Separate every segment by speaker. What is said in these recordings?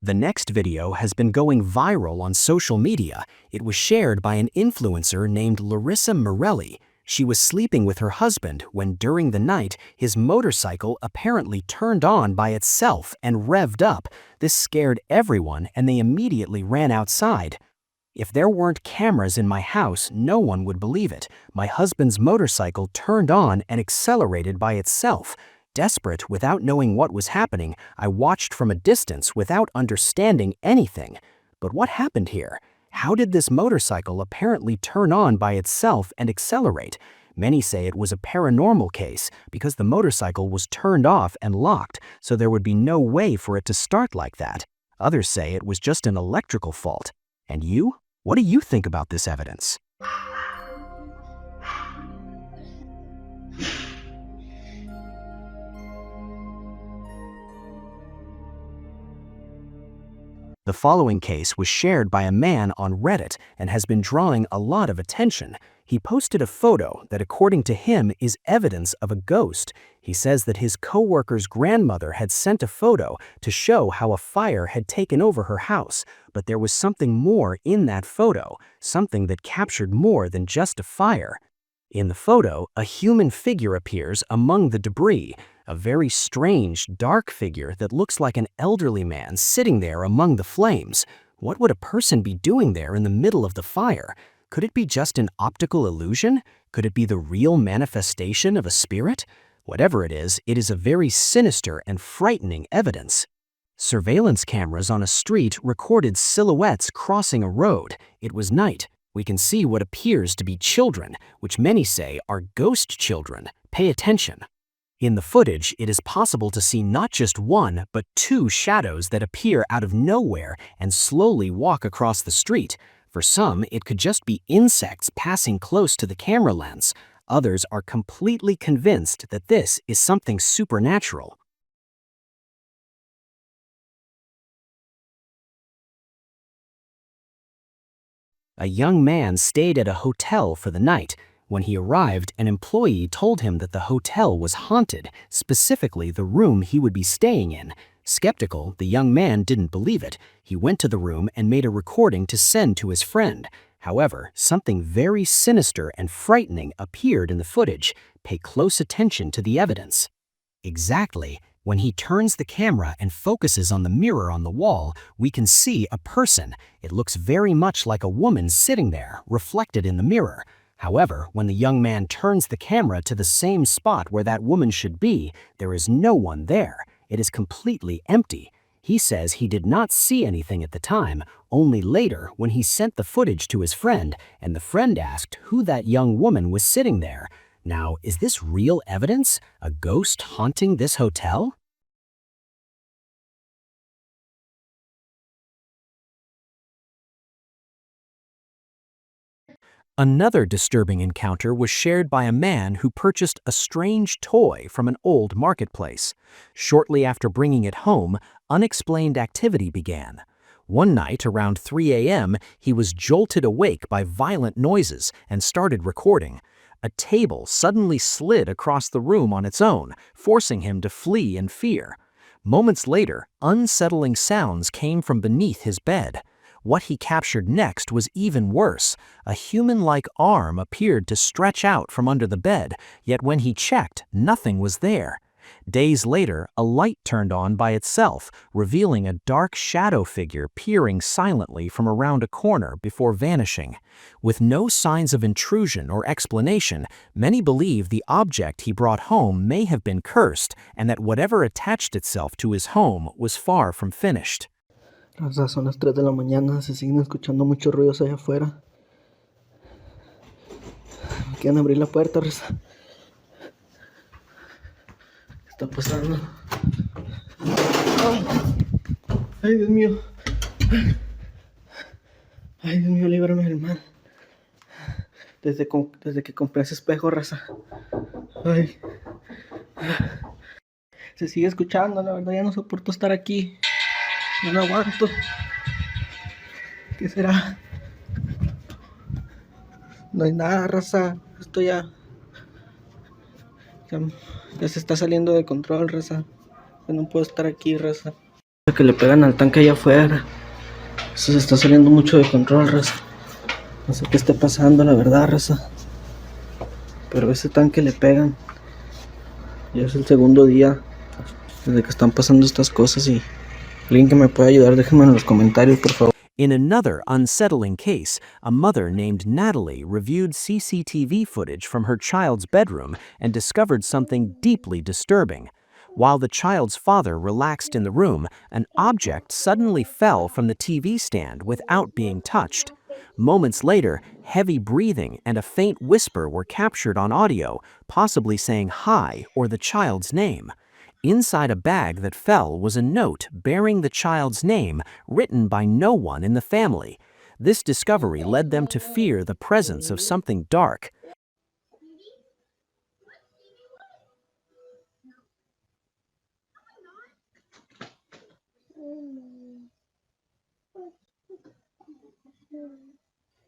Speaker 1: The next video has been going viral on social media. It was shared by an influencer named Larissa Morelli. She was sleeping with her husband when during the night his motorcycle apparently turned on by itself and revved up. This scared everyone and they immediately ran outside. If there weren't cameras in my house, no one would believe it. My husband's motorcycle turned on and accelerated by itself. Desperate, without knowing what was happening, I watched from a distance without understanding anything. But what happened here? How did this motorcycle apparently turn on by itself and accelerate? Many say it was a paranormal case because the motorcycle was turned off and locked, so there would be no way for it to start like that. Others say it was just an electrical fault. And you? What do you think about this evidence? The following case was shared by a man on Reddit and has been drawing a lot of attention. He posted a photo that, according to him, is evidence of a ghost. He says that his co-worker's grandmother had sent a photo to show how a fire had taken over her house, but there was something more in that photo, something that captured more than just a fire. In the photo, a human figure appears among the debris, a very strange, dark figure that looks like an elderly man sitting there among the flames. What would a person be doing there in the middle of the fire? Could it be just an optical illusion? Could it be the real manifestation of a spirit? Whatever it is a very sinister and frightening evidence. Surveillance cameras on a street recorded silhouettes crossing a road. It was night. We can see what appears to be children, which many say are ghost children. Pay attention. In the footage, it is possible to see not just one, but two shadows that appear out of nowhere and slowly walk across the street. For some, it could just be insects passing close to the camera lens. Others are completely convinced that this is something supernatural. A young man stayed at a hotel for the night. When he arrived, an employee told him that the hotel was haunted, specifically the room he would be staying in. Skeptical, the young man didn't believe it. He went to the room and made a recording to send to his friend. However, something very sinister and frightening appeared in the footage. Pay close attention to the evidence. Exactly. When he turns the camera and focuses on the mirror on the wall, we can see a person. It looks very much like a woman sitting there, reflected in the mirror. However, when the young man turns the camera to the same spot where that woman should be, there is no one there. It is completely empty. He says he did not see anything at the time, only later when he sent the footage to his friend, and the friend asked who that young woman was sitting there. Now, is this real evidence? A ghost haunting this hotel? Another disturbing encounter was shared by a man who purchased a strange toy from an old marketplace. Shortly after bringing it home, unexplained activity began. One night around 3 a.m., he was jolted awake by violent noises and started recording. A table suddenly slid across the room on its own, forcing him to flee in fear. Moments later, unsettling sounds came from beneath his bed. What he captured next was even worse. A human-like arm appeared to stretch out from under the bed, yet when he checked, nothing was there. Days later, a light turned on by itself, revealing a dark shadow figure peering silently from around a corner before vanishing. With no signs of intrusion or explanation, many believe the object he brought home may have been cursed and that whatever attached itself to his home was far from finished.
Speaker 2: Raza, son las 3 de la mañana, se siguen escuchando muchos ruidos allá afuera. Quieren abrir la puerta, raza. ¿Qué está pasando? Ay, Dios mío. Ay, Dios mío, líbrame del mal. Desde que compré ese espejo, raza. Ay. Se sigue escuchando, la verdad ya no soporto estar aquí. Ya no aguanto. ¿Qué será? No hay nada, raza. Esto ya se está saliendo de control, raza. Ya no puedo estar aquí, raza. Que le pegan al tanque allá afuera. Eso se está saliendo mucho de control, raza. No sé qué está pasando, la verdad, raza. Pero ese tanque le pegan. Ya es el segundo día desde que están pasando estas cosas y alguien que me pueda ayudar, déjenme en los comentarios, por favor.
Speaker 1: In another unsettling case, a mother named Natalie reviewed CCTV footage from her child's bedroom and discovered something deeply disturbing. While the child's father relaxed in the room, an object suddenly fell from the TV stand without being touched. Moments later, heavy breathing and a faint whisper were captured on audio, possibly saying hi or the child's name. Inside a bag that fell was a note bearing the child's name written by no one in the family. This discovery led them to fear the presence of something dark.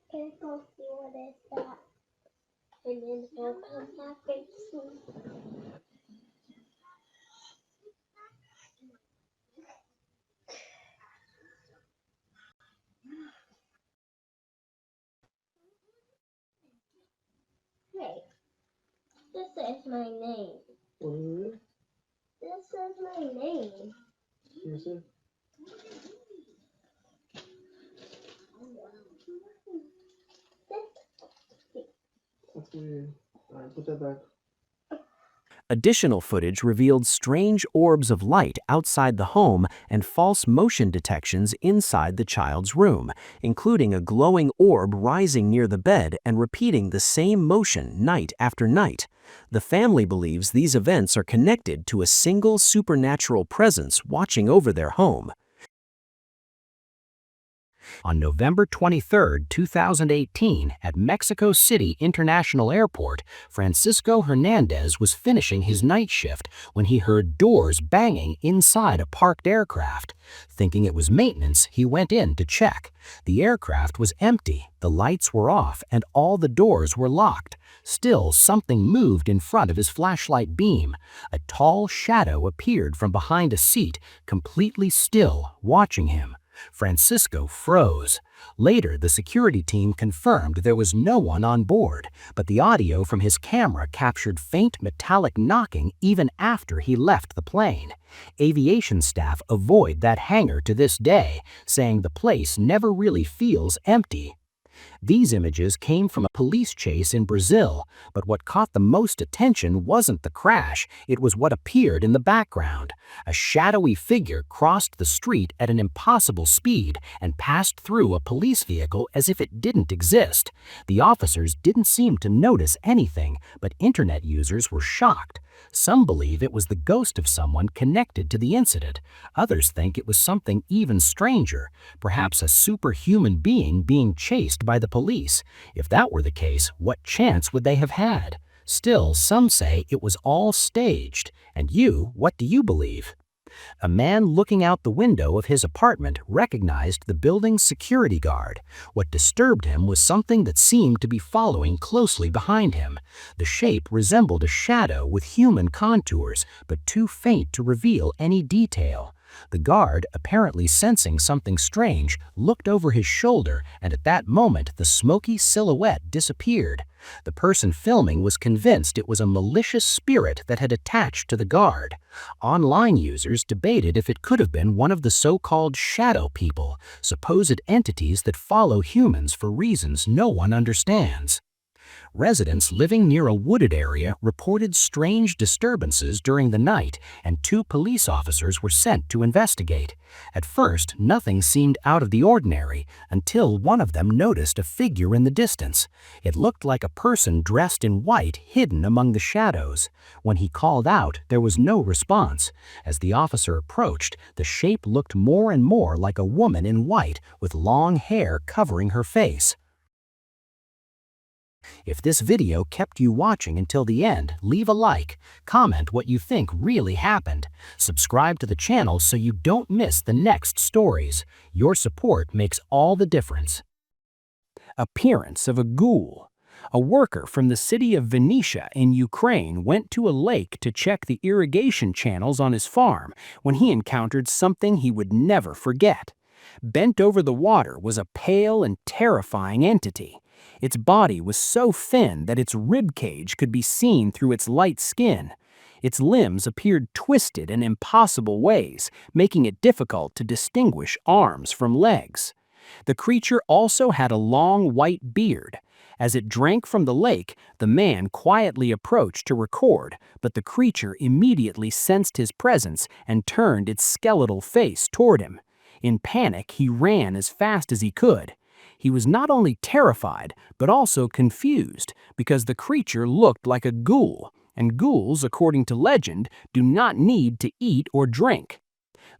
Speaker 3: Can go see what is that? And then we'll come back and see. Hey, this is my name. This is my name.
Speaker 2: Yes, sir. That's weird. Alright, put that back.
Speaker 1: Additional footage revealed strange orbs of light outside the home and false motion detections inside the child's room, including a glowing orb rising near the bed and repeating the same motion night after night. The family believes these events are connected to a single supernatural presence watching over their home. On November 23, 2018, at Mexico City International Airport, Francisco Hernandez was finishing his night shift when he heard doors banging inside a parked aircraft. Thinking it was maintenance, he went in to check. The aircraft was empty, the lights were off, and all the doors were locked. Still, something moved in front of his flashlight beam. A tall shadow appeared from behind a seat, completely still, watching him. Francisco froze. Later, the security team confirmed there was no one on board, but the audio from his camera captured faint metallic knocking even after he left the plane. Aviation staff avoid that hangar to this day, saying the place never really feels empty. These images came from a police chase in Brazil, but what caught the most attention wasn't the crash, it was what appeared in the background. A shadowy figure crossed the street at an impossible speed and passed through a police vehicle as if it didn't exist. The officers didn't seem to notice anything, but internet users were shocked. Some believe it was the ghost of someone connected to the incident. Others think it was something even stranger, perhaps a superhuman being chased by the police. If that were the case, what chance would they have had? Still, some say it was all staged. And you, what do you believe? A man looking out the window of his apartment recognized the building's security guard. What disturbed him was something that seemed to be following closely behind him. The shape resembled a shadow with human contours, but too faint to reveal any detail. The guard, apparently sensing something strange, looked over his shoulder, and at that moment the smoky silhouette disappeared. The person filming was convinced it was a malicious spirit that had attached to the guard. Online users debated if it could have been one of the so-called shadow people, supposed entities that follow humans for reasons no one understands. Residents living near a wooded area reported strange disturbances during the night, and 2 police officers were sent to investigate. At first, nothing seemed out of the ordinary until one of them noticed a figure in the distance. It looked like a person dressed in white hidden among the shadows. When he called out, there was no response. As the officer approached, the shape looked more and more like a woman in white with long hair covering her face. If this video kept you watching until the end, leave a like, comment what you think really happened, subscribe to the channel so you don't miss the next stories. Your support makes all the difference. Appearance of a ghoul. A worker from the city of Venetia in Ukraine went to a lake to check the irrigation channels on his farm when he encountered something he would never forget. Bent over the water was a pale and terrifying entity. Its body was so thin that its rib cage could be seen through its light skin. Its limbs appeared twisted in impossible ways, making it difficult to distinguish arms from legs. The creature also had a long white beard. As it drank from the lake, the man quietly approached to record, but the creature immediately sensed his presence and turned its skeletal face toward him. In panic, he ran as fast as he could. He was not only terrified, but also confused, because the creature looked like a ghoul, and ghouls, according to legend, do not need to eat or drink.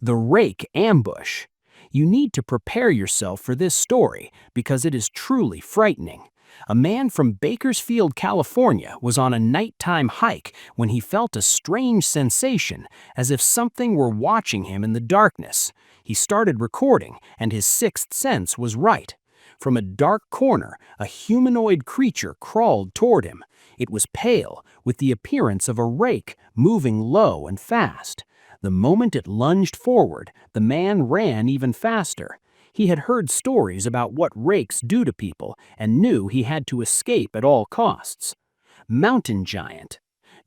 Speaker 1: The rake ambush. You need to prepare yourself for this story because it is truly frightening. A man from Bakersfield, California, was on a nighttime hike when he felt a strange sensation, as if something were watching him in the darkness. He started recording, and his sixth sense was right. From a dark corner, a humanoid creature crawled toward him. It was pale, with the appearance of a rake, moving low and fast. The moment it lunged forward, the man ran even faster. He had heard stories about what rakes do to people and knew he had to escape at all costs. Mountain giant.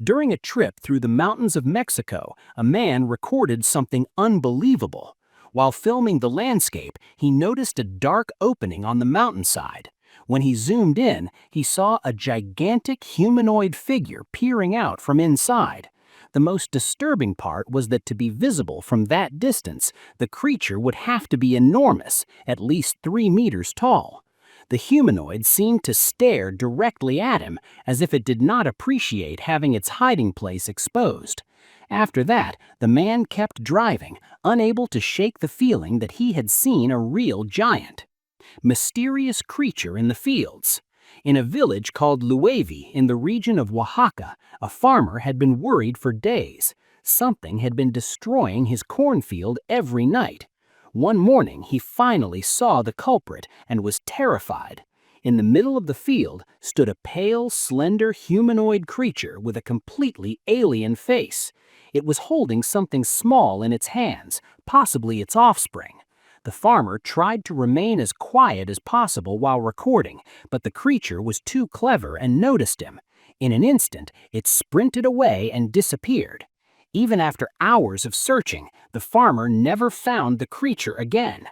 Speaker 1: During a trip through the mountains of Mexico, a man recorded something unbelievable. While filming the landscape, he noticed a dark opening on the mountainside. When he zoomed in, he saw a gigantic humanoid figure peering out from inside. The most disturbing part was that to be visible from that distance, the creature would have to be enormous, at least 3 meters tall. The humanoid seemed to stare directly at him, as if it did not appreciate having its hiding place exposed. After that, the man kept driving, unable to shake the feeling that he had seen a real giant. Mysterious creature in the fields. In a village called Luevi in the region of Oaxaca, a farmer had been worried for days. Something had been destroying his cornfield every night. One morning, he finally saw the culprit and was terrified. In the middle of the field stood a pale, slender humanoid creature with a completely alien face. It was holding something small in its hands, possibly its offspring. The farmer tried to remain as quiet as possible while recording, but the creature was too clever and noticed him. In an instant, it sprinted away and disappeared. Even after hours of searching, the farmer never found the creature again.